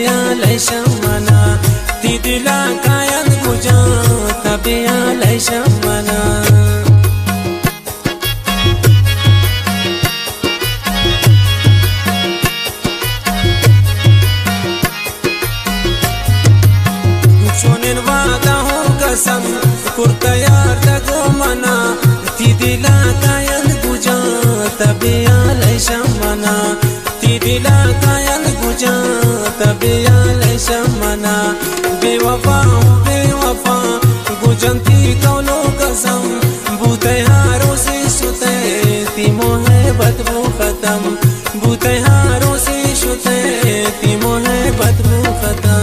لشمنا تدلا كاين بوجا تبيا لشمنا شونن وادا هو قسم كرت يار دغمنا تدلا كاين بوجا تبيا لشمنا تدلا كاين بوجا تبيا لشمنا بوفا بوفا गुजंती कौलो कसम बूते हारों से शुते ती मोहब्बत वो खत्म बूते हारों से शुते ती मोहब्बत वो खत्म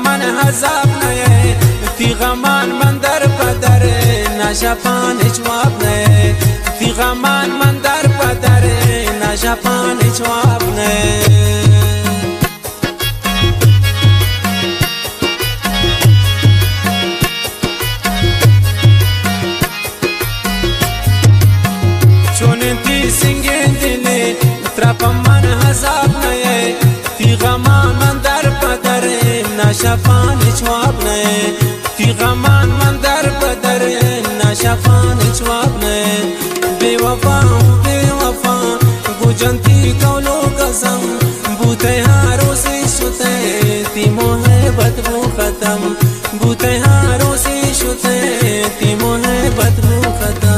من حزاب نه تی غمان من در پدر نشپان جواب نه تی غمان من در پدر نشپان جواب نه چون تی سنگین دلی ترپ من حزاب نه تی غمان من در پدر نشفان جواب نه تی غمان من در بدر نشفان جواب نه بی وفا गुजंती कौलो कसम बूते हारों से शुते ती मोहब्बत वो खत्म बूते हारों से शुते ती मोहब्बत वो खत्म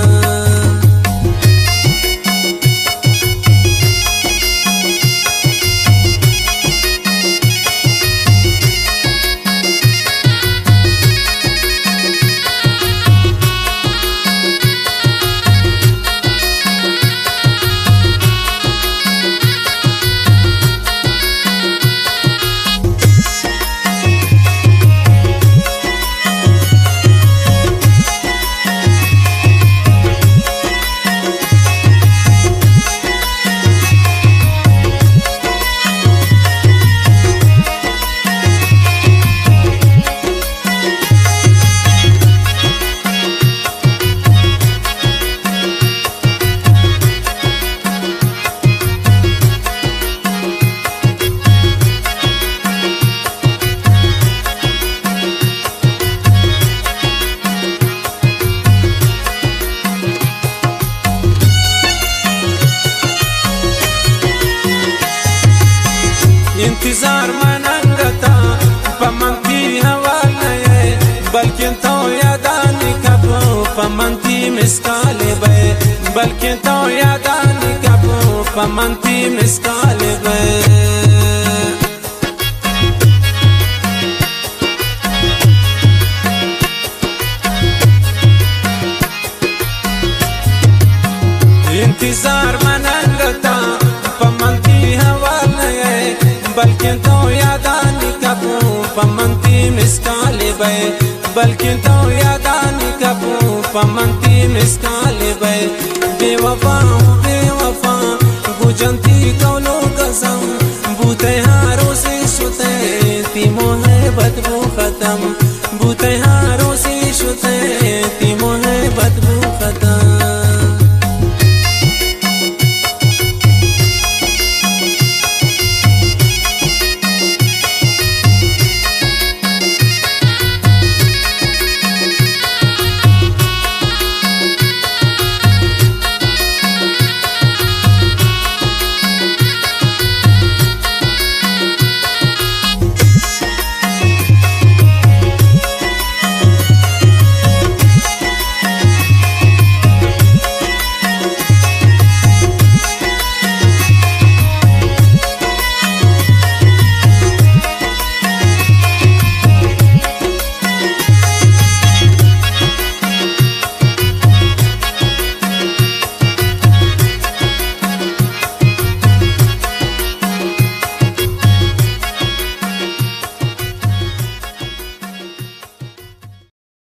इंतजार मनंगता पमंती हवा नए बल्कि तो यादानी कबो पमंती मिसकाले बे बल्कि तो यादानी कबो पमंती मिसकाले बे इंतजार मनंगता पमंती हवा नए बल्कि तो यादानी कबू पमंती मिसकाले बे बल्कि तो यादानी कबू पमंती मिसकाले बे बेवफा गुजंती कौलो कसम बूते हारों से शुते ती मोहब्बत वो खत्म बूते हारों से शुते ती मोहब्बत वो खत्म